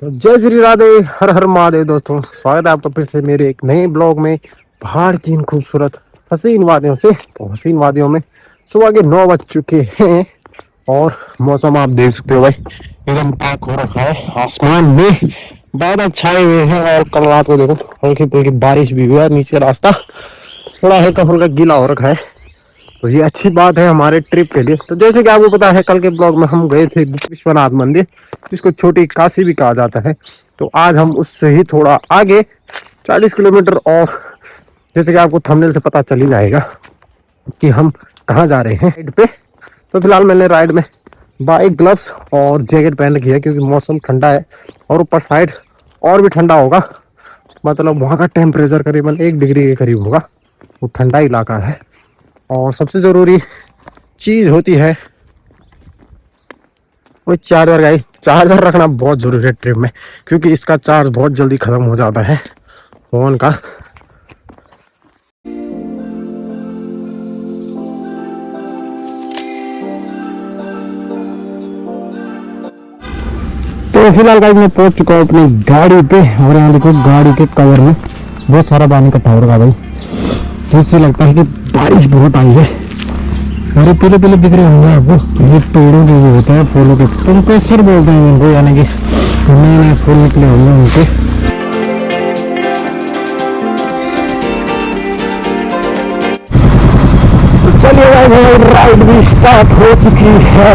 तो जय श्री राधे, हर हर महादेव। दोस्तों, स्वागत है आपका फिर से मेरे एक नए ब्लॉग में। पहाड़ की इन खूबसूरत हसीन वादियों से। तो हसीन वादियों में सुबह के 9 बज चुके हैं और मौसम आप देख सकते हो भाई, एकदम पैक हो रखा है। आसमान में बादल छाए हुए हैं और कल रात को देखो हल्की फुल्की बारिश भी हुई है। नीचे रास्ता थोड़ा हल्का फुल्का गीला हो रखा है, तो ये अच्छी बात है हमारे ट्रिप के लिए। तो जैसे कि आपको पता है, कल के ब्लॉग में हम गए थे विश्वनाथ मंदिर, जिसको छोटी काशी भी कहा जाता है। तो आज हम उससे ही थोड़ा आगे 40 किलोमीटर और, जैसे कि आपको थंबनेल से पता चल ही जाएगा कि हम कहाँ जा रहे हैं राइड पे। तो फिलहाल मैंने राइड में बाइक, ग्लव्स और जैकेट पहन रखी है क्योंकि मौसम ठंडा है और ऊपर साइड और भी ठंडा होगा। मतलब वहाँ का टेम्परेचर करीबन 1 डिग्री के करीब होगा। वो ठंडा इलाका है। और सबसे ज़रूरी चीज़ होती है वो चार्जर। गाइस, चार्जर रखना बहुत ज़रूरी है ट्रिप में, क्योंकि इसका चार्ज बहुत जल्दी ख़त्म हो जाता है फ़ोन का। तो फिलहाल गाइस मैं पहुंच चुका हूँ अपनी गाड़ी पे और यहाँ देखो गाड़ी के कवर में बहुत सारा पानी इकट्ठा हो रहा भाई। तो इससे लगता है कि बारिश बहुत आई है। अरे पीले पीले दिख रहे होंगे आपको, ये पेड़ों के वो होता है, फूलों के कंप्रेसर बोलते हैं इनको, यानी कि नए नए फूल निकले होंगे उनके। तो चलिए भाई, राइड भी स्टार्ट हो चुकी है।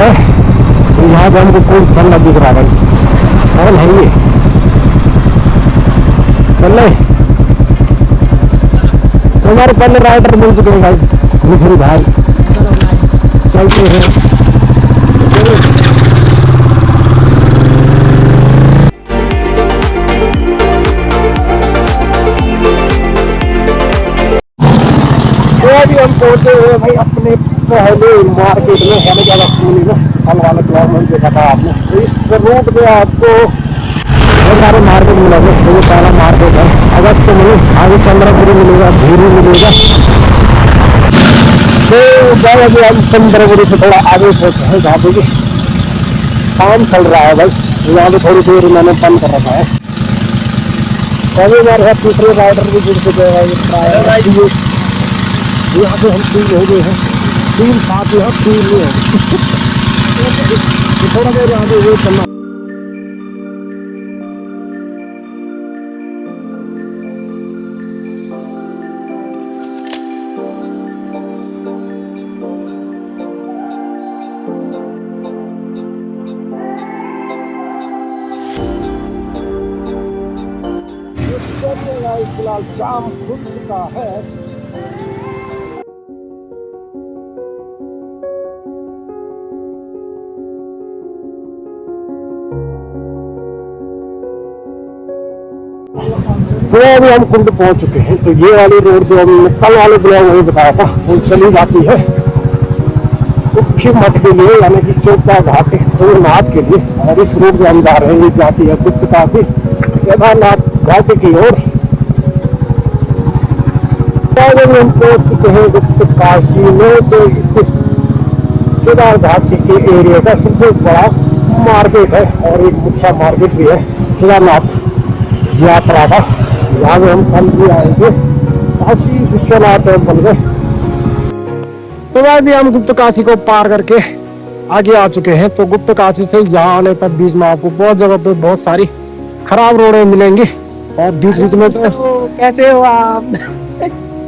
तो यहाँ पे हमको कोई बंदा दिख रहा है, कौन है ये? चल तो हमारे पहले राइडर मिल चुके हैं भाई, भाई चलते हैं। तो अभी हम पहुंचे हुए भाई अपने पहले मार्केट में, यानी कि अगस्तमुनि में। फल वाले ब्लॉग में देखा था आपने। तो इस रूट पे आपको बहुत सारे मार्केट मिलेंगे। तो ये पहला मार्केट है अगस्तमुनि, आगे चंद्रपुरी मिलेगा, धीरू मिलेगा। तो भाई अभी हम चंद्रपुरी से थोड़ा आगे पहुंचे हैं जहाँ पे काम चल रहा है भाई। यहाँ पे थोड़ी देर मैंने बंद कर रखा है। अभी हमारे साथ दूसरे राइडर भी जुड़ चुके हैं भाई। यहाँ पे हम 3 हो गए हैं, 3 साथ यहाँ 3 नहीं है। तो थोड़ा देर यहाँ पे वेट करना। फिलहाल शाम खुल चुका है। तो अभी हम कुंड पहुंच चुके हैं। तो ये वाली रोड जो हमने कल वाले ब्लॉग में बताया था, वो चली जाती है मुख्य मठ के लिए, यानी कि चोपड़ा घाट नाथ के लिए। और इस रोड में हम जा रहे हैं, ये जाती है गुप्त काशी केदारनाथ घाट की ओर। हम पहुंच चुके हैं गुप्त काशी में। तो इस केदार घाट के एरिया का सबसे बड़ा मार्केट है और एक मुख्य मार्केट भी है केदारनाथ यात्रा का। यहाँ में हम कल भी आएंगे, काशी विश्वनाथ टेम्पल में। तो वह भी हम गुप्त काशी को पार करके आगे आ चुके हैं। तो गुप्त काशी से यहाँ आने तक बीच में आपको बहुत जगह पे बहुत सारी खराब रोडें मिलेंगी और बीच बीच में तो कैसे हो आप?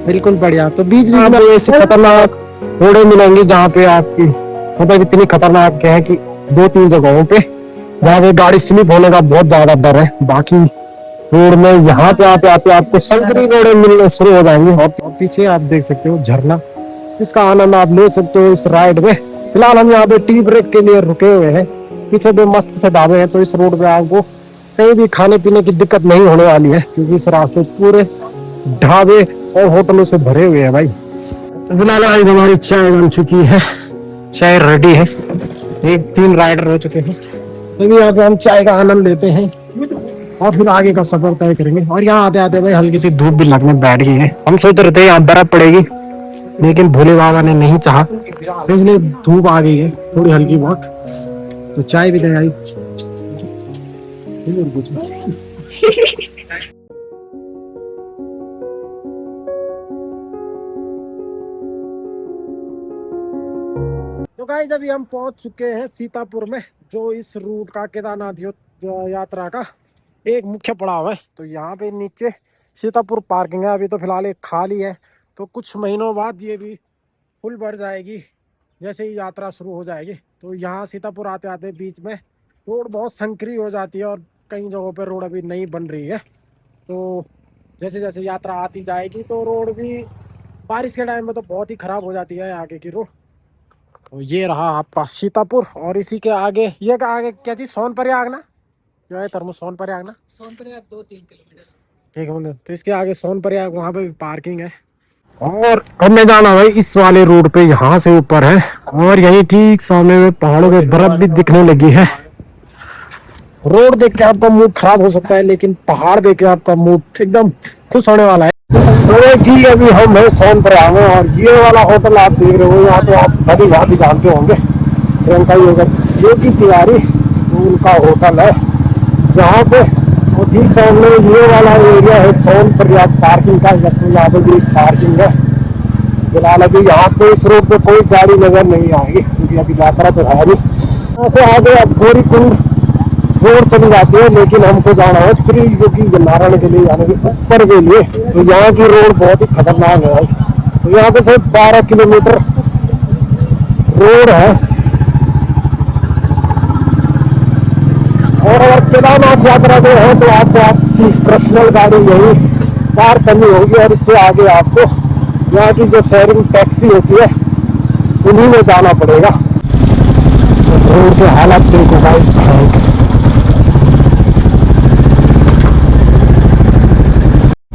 बिल्कुल बढ़िया। तो बीच बीच में ऐसी खतरनाक रोडें मिलेंगी जहाँ पे आपकी मतलब इतनी खतरनाक क्या है कि 2-3 जगहों पे जहाँ पे गाड़ी स्लिप होने का बहुत ज्यादा डर है। बाकी रोड में यहाँ पे आते आपको संकरी रोडें मिलने शुरू हो जाएंगी। और पीछे आप देख सकते हो झरना, इसका आनंद आप ले सकते हो इस राइड में। फिलहाल हम यहाँ पे टी ब्रेक के लिए रुके हुए हैं। पीछे भी मस्त से ढाबे हैं, तो इस रोड पे आपको कहीं भी खाने पीने की दिक्कत नहीं होने वाली है, क्योंकि इस रास्ते पूरे ढाबे और होटलों से भरे हुए हैं भाई। तो फिलहाल आज हमारी चाय बन चुकी है, चाय रेडी है। 3 राइडर हो चुके हैं। तो यहाँ पे हम चाय का आनंद लेते हैं और फिर आगे का सफर तय करेंगे। और यहाँ आते आते भाई हल्की सी धूप भी लगने बैठ गई है। हम सोच रहे थे यहाँ बर्फ पड़ेगी, लेकिन भोले बाबा ने नहीं चाहा, इसलिए धूप आ गई है थोड़ी हल्की बहुत। तो चाय भी ले आई। और कुछ नहीं। तो गाइस अभी हम पहुंच चुके हैं सीतापुर में, जो इस रूट का केदारनाथ यात्रा का एक मुख्य पड़ाव है। तो यहाँ पे नीचे सीतापुर पार्किंग है, अभी तो फिलहाल एक खाली है। तो कुछ महीनों बाद ये भी फुल भर जाएगी, जैसे ही यात्रा शुरू हो जाएगी। तो यहाँ सीतापुर आते आते बीच में रोड बहुत संकरी हो जाती है, और कई जगहों पर रोड अभी नहीं बन रही है। तो जैसे जैसे यात्रा आती जाएगी तो रोड भी बारिश के टाइम में तो बहुत ही खराब हो जाती है आगे की रोड। तो ये रहा आपका सीतापुर, और इसी के आगे ये का आगे क्या चीज, सोनप्रयाग ना, जो है तरमु सोनप्रयाग ना, सोनप्रयाग 2-3 किलोमीटर। ठीक है मतलब। तो इसके आगे सोनप्रयाग, वहाँ पे भी पार्किंग है। और हमें जाना भाई इस वाले रोड पे, यहाँ से ऊपर है, और यही ठीक सामने में पहाड़ों में बर्फ भी दिखने लगी है। रोड देख के आपका मूड खराब हो सकता है, लेकिन पहाड़ देख के आपका मूड एकदम खुश होने वाला है। तो जी अभी हम है सोनप्रयाग में, और ये वाला होटल आप देख रहे हो, यहाँ तो आप भली भांति जानते होंगे, प्रियंका योगी तिवारी, तो उनका होटल है यहाँ पे। और ठीक सामने ये वाला एरिया है सोनप्रयाग पार्किंग का, यहाँ पे भी पार्किंग है। फिलहाल अभी यहाँ पे इस रोड पे कोई गाड़ी नजर नहीं आएगी, क्योंकि अभी यात्रा तो है नहीं। यहाँ से आगे अब गौरी कुंड रोड चली जाती है, लेकिन हमको जाना है श्री योगी नारायण के लिए, यानी कि ऊपर के लिए। तो यहाँ की रोड बहुत ही खतरनाक है। तो यहाँ पे सिर्फ 12 किलोमीटर रोड है। और अगर केदारनाथ यात्रा जो है तो आपको आपकी पर्सनल गाड़ी यही पार करनी होगी, और इससे आगे आपको यहाँ की जो शेयरिंग टैक्सी होती है उन्हीं में जाना पड़ेगा। तो रोड के हालात देखो भाई,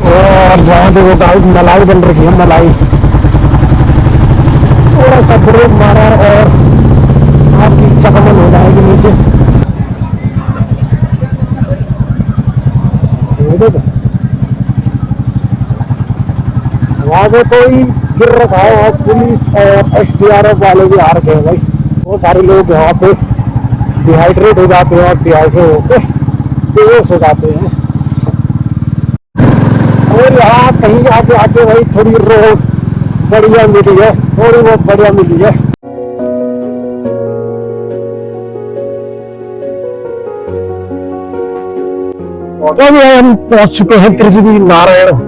और जहाँ देखो गाइस मलाई बन रही है, मलाई थोड़ा सा ब्रेक मारा और आपकी चकमन हो जाएगी नीचे। वहाँ पे कोई गिर रखा है, और पुलिस और SDRF वाले भी आ रखे हैं भाई। वो सारे लोग यहाँ पे डिहाइड्रेट हो जाते हैं, और डिहाइड्रेट होके बेहोश हो जाते हैं। और यहाँ कहीं आगे आके भाई थोड़ी रोड बढ़िया मिली है, थोड़ी बहुत बढ़िया मिली है। तो अभी हम पहुंच चुके हैं त्रिजुगी नारायण,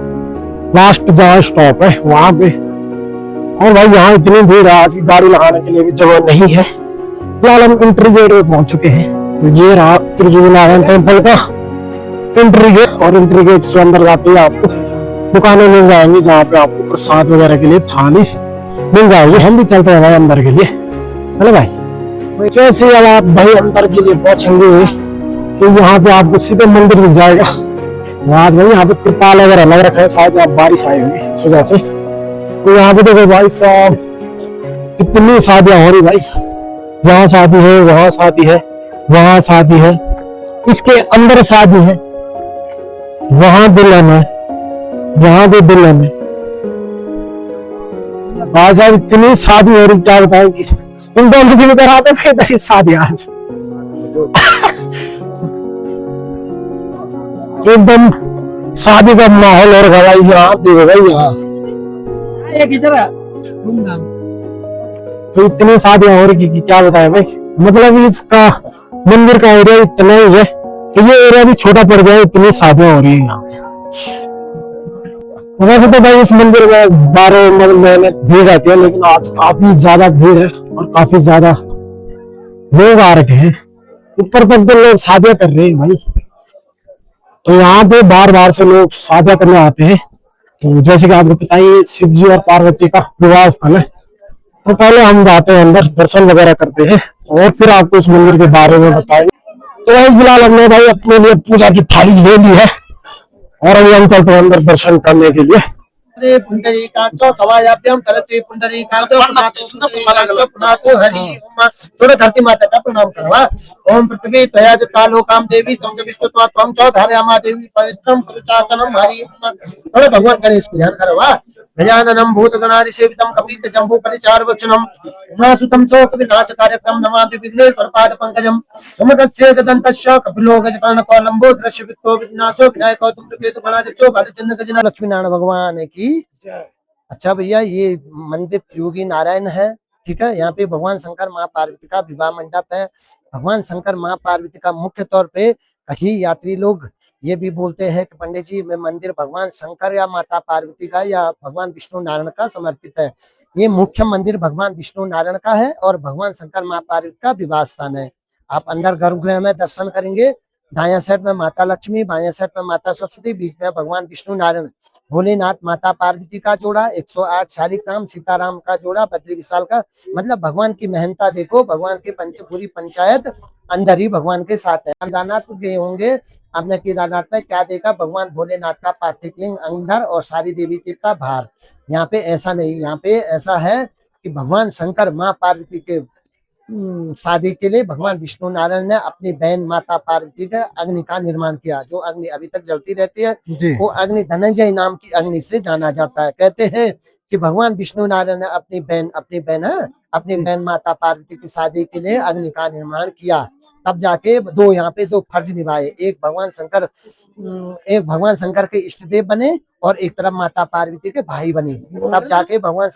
लास्ट जहाँ स्टॉप है वहां पे। और भाई यहाँ इतनी भीड़ है, आज की गाड़ी लगाने के लिए भी जगह नहीं है। फिलहाल हम एंट्री गेट पे पहुंच चुके हैं। तो ये रहा त्रिजुगी नारायण टेम्पल का एंट्री गेट, और एंट्री गेट से अंदर जाते ही आपको दुकानें मिल जाएंगी, जहाँ पे आपको प्रसाद वगैरह के लिए थाली मिल जाएगी। हम भी चलते हैं भाई अंदर के लिए, हेलो भाई। जैसे अब आप भाई अंदर के लिए पहुंचेंगे तो यहाँ पे आपको सीधे मंदिर मिल जाएगा। आज भाई यहाँ पे त्रिपाल वगैरह लग रखा है, शायद आप बारिश आई होगी इस वजह से। तो यहाँ पे देखो भाई साहब कितनी शादियां हो रही भाई, यहाँ शादी है, वहाँ शादी है, वहाँ शादी है, इसके अंदर शादी है, वहां दुल्हन है, यहाँ भी दुल्हन है। भाई साहब इतनी शादी हो रही, क्या बताएंगे। तुम तो अंदर कराते थे शादी आज एकदम शादी का माहौल और गवाई यहाँ देखो भाई, यहाँ तो इतनी शादियां हो रही कि क्या बताएं भाई। मतलब इसका मंदिर का एरिया इतना ही है कि ये एरिया भी छोटा पड़ गया, इतनी शादियां हो रही है यहाँ। वैसे तो भाई इस मंदिर में 12 महीने भीड़ रहती है, लेकिन आज काफी ज्यादा भीड़ है और काफी ज्यादा लोग आ रखे हैं। ऊपर तक तो लोग शादियां कर रहे हैं भाई। तो यहाँ पे बार बार से लोग शादियां करने आते हैं। तो जैसे कि आपको पता ही शिव जी और पार्वती का विवाह स्थल है। तो पहले हम जाते हैं अंदर, दर्शन वगैरह करते हैं, और फिर आपको इस मंदिर के बारे में बताएंगे। तो भाई फिलहाल हमने भाई अपने लिए पूजा की थाली ले ली है, और अभी हम चलते हैं अंदर दर्शन करने के लिए। पुंडरीकाक्षो समायाभ्याम करते पुंडरीकाक्षो पुनातो हरि थोड़ा धरती माता का प्रणाम करवा। ओम पृथ्वी त्वया जता लोकाम देवी तम च विश्वत्वा त्वं च धारयामा देवी पवित्रम कुरुचासनम हरि। थोड़ा भगवान गणेश को ध्यान करवा। गजाननं भूतगणाधिसेवितं कपित जम्बू परिचारवचनं उमासुतं शोक विनाश कार्यक्रम नमामि विघ्नेश्वर पाद पंकजम सुमगस्य गदन्तस्य कपिलो गजकर्णको लंबोदरस्य वित्तो विनाशो विनायको तुमकेतु गणाधिचो बालचंद्र गजना। लक्ष्मी नारायण भगवान की। अच्छा भैया, ये मंदिर योगी नारायण है, ठीक है। यहाँ पे भगवान शंकर माँ पार्वती का विवाह मंडप है। भगवान शंकर माँ पार्वती का मुख्य तौर पे कहीं यात्री लोग ये भी बोलते हैं कि पंडित जी में मंदिर भगवान शंकर या माता पार्वती का या भगवान विष्णु नारायण का समर्पित है। ये मुख्य मंदिर भगवान विष्णु नारायण का है और भगवान शंकर माँ पार्वती का विवाह स्थान है। आप अंदर गर्भगृह में दर्शन करेंगे, दायां साइड में माता लक्ष्मी, बायां साइड में माता सरस्वती, बीच में भगवान विष्णु नारायण, भोलेनाथ, माता पार्वती का जोड़ा, 108 शालिग्राम, सीताराम का जोड़ा, बद्री विशाल का। मतलब भगवान की मेहनता देखो, भगवान की पूरी पंचायत अंदर ही भगवान के साथ है। केदारनाथ गए होंगे आपने, केदारनाथ में क्या देखा? भगवान भोलेनाथ का पार्थिव लिंग अंदर और सारी देवी देवता बाहर। यहाँ पे ऐसा नहीं, यहाँ पे ऐसा है कि भगवान शंकर माँ पार्वती के शादी के लिए भगवान विष्णु नारायण ने अपनी बहन माता पार्वती का अग्नि का निर्माण किया। जो अग्नि अभी तक जलती रहती है वो अग्नि धनंजय नाम की अग्नि से जाना जाता है। कहते हैं कि भगवान विष्णु नारायण ने अपनी बहन माता पार्वती की शादी के लिए अग्नि का निर्माण किया। तब जाके यहाँ पे दो फर्ज निभाए, एक भगवान शंकर के इष्ट देव बने और एक तरफ माता पार्वती के भाई बने। तब जाके भगवान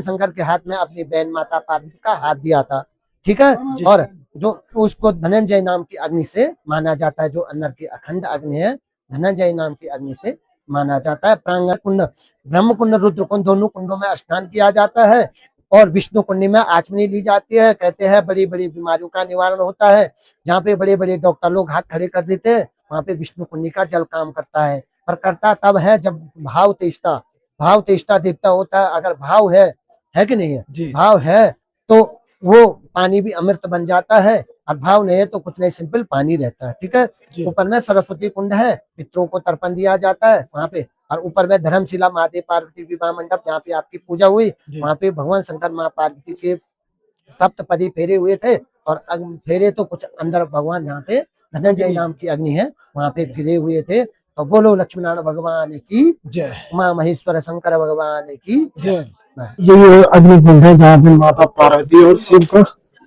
शंकर के हाथ में अपनी बहन माता पार्वती का हाथ दिया था, ठीक है। और जो उसको धनंजय नाम की अग्नि से माना जाता है, जो अंदर की अखंड अग्नि है धनंजय नाम की अग्नि से माना जाता है। प्रांगण कुंड, ब्रह्म कुंड, रुद्र कुंड, दोनों कुंडों में स्नान किया जाता है और विष्णु कुंड में आचमनी ली जाती है। कहते हैं बड़ी बड़ी बीमारियों का निवारण होता है। जहाँ पे बड़े बड़े डॉक्टर लोग हाथ खड़े कर देते हैं, वहाँ पे विष्णु कुंड का जल काम करता है। पर करता तब है जब भाव तेष्टा देवता होता है। अगर भाव है कि नहीं है, भाव है तो वो पानी भी अमृत बन जाता है, और भाव नहीं है तो कुछ नहीं, सिंपल पानी रहता है, ठीक है। ऊपर में सरस्वती कुंड है, पितरों को तर्पण दिया जाता है वहाँ पे। और ऊपर में धर्मशिला महादेव पार्वती विवाह मंडप, जहाँ पे आपकी पूजा हुई, वहाँ पे भगवान शंकर माँ पार्वती के सप्तपदी फेरे हुए थे। और फेरे तो कुछ अंदर भगवान यहाँ पे धनंजय नाम की अग्नि है वहाँ पे फिरे हुए थे। तो बोलो लक्ष्मी नारायण भगवान की जय, माँ महेश्वर शंकर भगवान की जय। ये अग्नि कुंड है जहाँ पे माता पार्वती और शिव को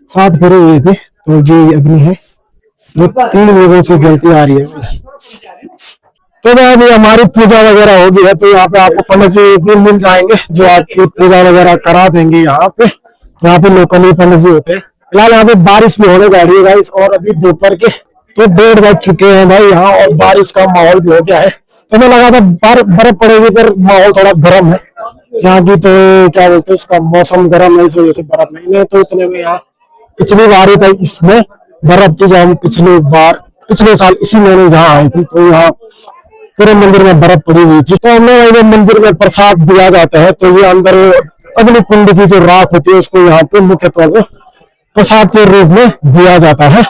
साथ फेरे हुए थे। तो ये अग्नि है जो 3 लोगों से जलती आ रही है। तो अभी हमारी पूजा वगैरह होगी है, तो यहाँ पे आपको पंडित जी भी मिल जाएंगे जो आपकी पूजा वगैरह करा देंगे। यहाँ पे लोकली पंडित जी होते हैं। फिलहाल यहाँ पे बारिश भी होने जा रही है गाइस, और अभी दोपहर के तो 1:30 बज चुके हैं भाई यहाँ, और बारिश का माहौल भी हो गया है। तो मैं लगा था बर्फ पड़ेगी, पर माहौल थोड़ा गर्म है यहाँ की, तो क्या बोलते हैं उसका मौसम गर्म है, इस वजह से बर्फ नहीं है। तो इतने में यहाँ पिछली बार ही तक इसमें बर्फ की, जब हम पिछले साल इसी महीने यहाँ आए थे, तो यहाँ पूरे मंदिर में बर्फ पड़ी हुई थी। तो हमें मंदिर में प्रसाद दिया जाता है। तो ये अंदर अग्नि कुंड की जो राख होती है उसको यहाँ पे मुख्य तौर पर प्रसाद के रूप में दिया जाता है।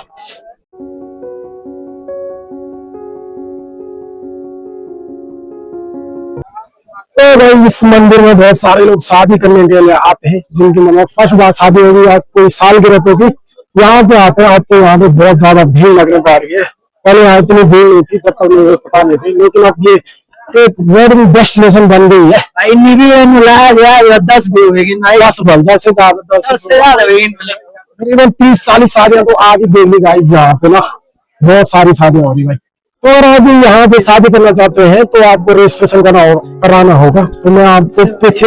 तो भाई इस मंदिर में बहुत सारे लोग शादी करने के लिए आते हैं, जिनकी मतलब फर्स्ट बार शादी होगी या कोई सालगिरह होगी, यहाँ पे आते हैं। अब तो यहाँ पे बहुत ज्यादा भीड़ लगने पा रही है। पहले यहाँ इतनी भीड़ नहीं थी जब तक मुझे पता नहीं थी, लेकिन अब ये एक वेडिंग डेस्टिनेशन बन गई है। गया 10 भी होगी, 10 से ज्यादा तकरीबन 30-40 शादियां तो आज ही देख ली गाइस। यहाँ पे ना बहुत सारी शादियां हो रही भाई। तो और आप यहाँ पे शादी करना चाहते हैं तो आपको रजिस्ट्रेशन कराना होगा। तो मैं आपको पीछे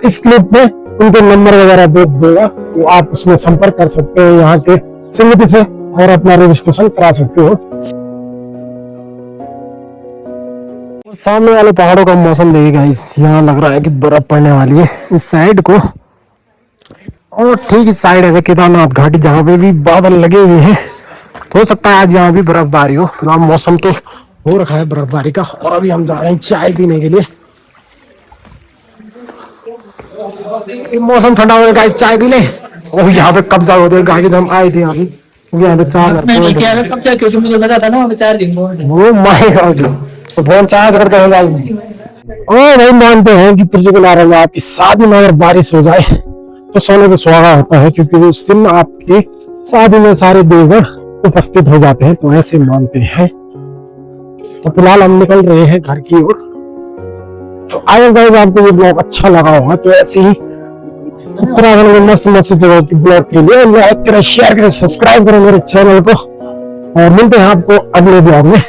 इस क्लिप में उनके नंबर वगैरह दे दूंगा, तो आप उसमें संपर्क कर सकते हैं यहाँ के समिति से और अपना रजिस्ट्रेशन करा सकते हो। सामने वाले पहाड़ों का मौसम देखिएगा, यहाँ लग रहा है कि बर्फ पड़ने वाली है इस साइड को, और ठीक इस साइड है केदारनाथ घाटी जहाँ पे भी बादल लगे हुए हैं। तो हो सकता है आज यहाँ भी बर्फबारी हो। फिलहाल मौसम तो हो रखा है बर्फबारी का, और अभी हम जा रहे हैं चाय पीने के लिए। मौसम ठंडा हो गया, चाय पी ले। और यहाँ पे कब्जा होते हैं गाड़ी, हम आए थे यहाँ पे कब्जा क्यों, मुझे लगा था ना वहाँ पे चार्जिंग वो माय गॉड, तो फोन चार्ज करके हैं गाइस। और भाई मानते हैं कि त्रिजुगुण नारायण में आपकी शादी में अगर बारिश हो जाए तो सोने पे सुहागा होता है, क्योंकि उस दिन आपकी शादी में सारे देवगण उपस्थित हो जाते हैं। तो ऐसे मानते हैं। तो फिलहाल हम निकल रहे हैं घर की ओर। तो आई गाइस आपको ये ब्लॉग अच्छा लगा होगा, तो ऐसे ही उत्तराखंड में मस्त मस्त जगह की ब्लॉग के लिए लाइक करें, शेयर करें, सब्सक्राइब करें मेरे चैनल को, और मिलते हैं आपको अगले ब्लॉग में।